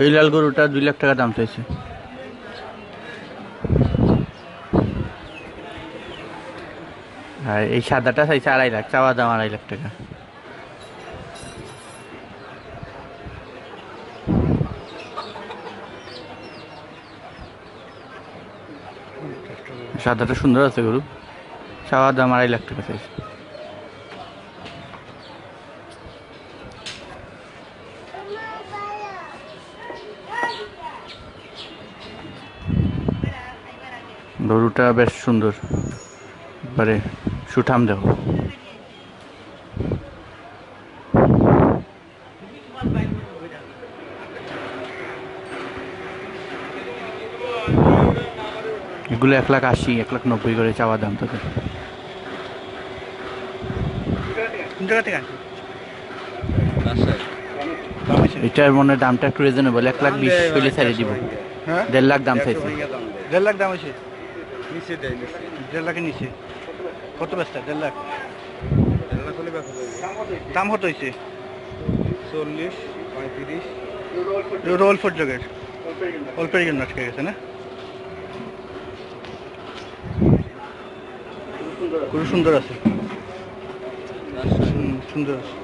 এই লাল গরুটা 2 লাখ টাকা দাম চাইছে। আর এই সাদাটা চাইছে 2.5 লাখ, চাওয়া দাম 2.5 লাখ টাকা। সাদাটা সুন্দর আছে গরু, চাওয়া দাম 2.5 লাখ টাকা চাইছে। গরুটা বেশ সুন্দর, একবারে সুঠাম দেহ। এগুলো 1,80,000, 1,90,000 করে চাওয়া দাম তাদের। এটার মনে দামটা একটু রিজনেবল, 1,20,000 হইলে ছেড়ে দিব। 1.5 লাখ দাম চাইছে। 1.5 লাখ দাম হয়েছে, নিচে দেয়, নিচে 1.5 লাখের নিচে। কত ব্যস্তা? 1.5 লাখ। 1.5 লাখ হলে দাম কত হয়েছে? 40, 35। রোল ফুড জগের অল্পের জন্য আটকে গেছে না? খুব সুন্দর আছে, সুন্দর আছে।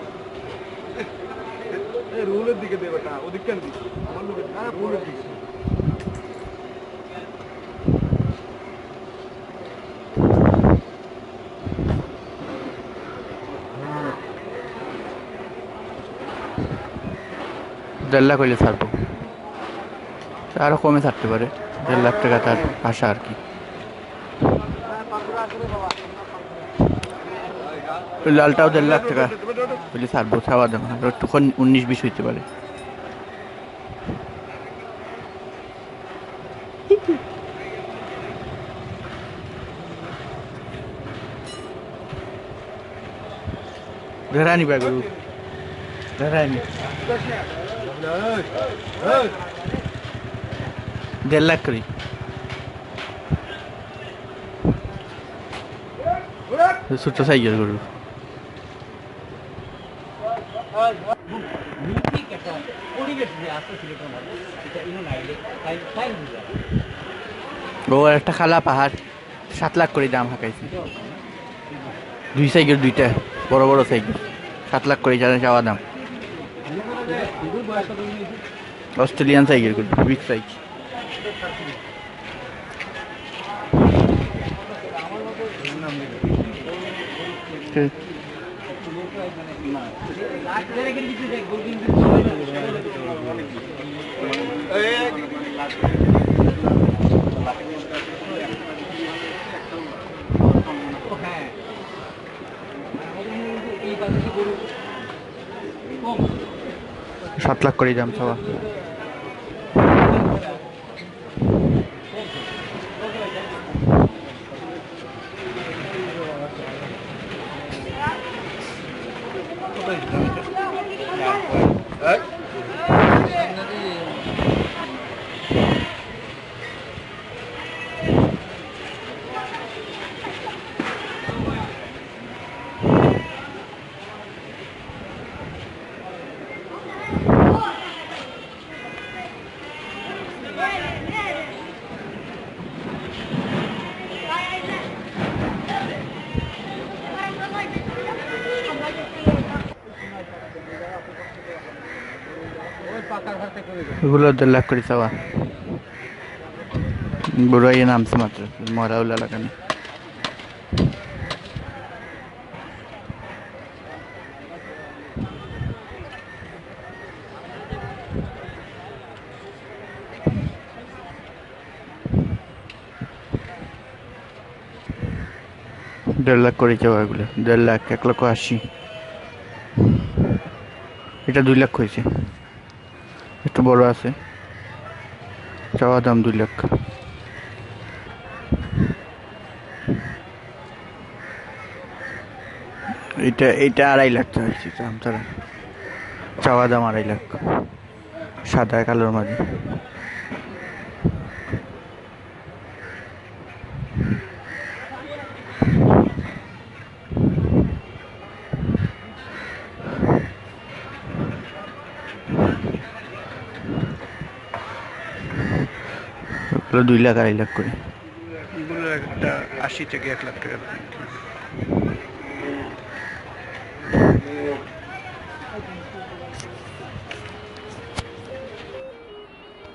রোলের দিকে দেবে না, ওদিককার দিকে আমার লোকের না, রোলের দিকে। দেড় লাখ হইলে ছাড়বো, আরো কমে ছাড়তে পারে। 1.5 লাখ টাকা তার আশা আর কি। লালটাও 1.5 লাখ টাকা হইলে ছাড়বো, ছাওয়া দাম একটু 19-20 হইতে পারে। ধরানি বা গরু, ধরানি 1.5 লাখ করি। ছোট সাইজের গরু। ও একটা খালা পাহাড় 7 লাখ করে দাম হাঁকাইছে। 2 সাইজের, 2টা বড় বড় সাইজের, 7 লাখ করে যাওয়া দাম। অস্ট্রেলিয়ান সাইজের গরু, বিগ সাইজ। সাত লাখ করে দাম চাওয়া। এগুলো 1.5 লাখ করে চাওয়া। বুড়াই নামছে মাত্র, মরা উল্লা লাগানি। দেড় লাখ করে চাওয়া এগুলো, 1.5 লাখ, 1,80,000। এটা 2 লাখ হয়েছে, একটু বড় আছে, চাওয়া দাম 2 লাখ। এটা 2.5 লাখ চাইছে দাম, তারা চাওয়া দাম 2.5 লাখ, সাদা কালোর মাঝে। এগুলো 2 লাখ 2.5 লাখ করে। এগুলো একটা 80 থেকে 1 লাখ টাকা।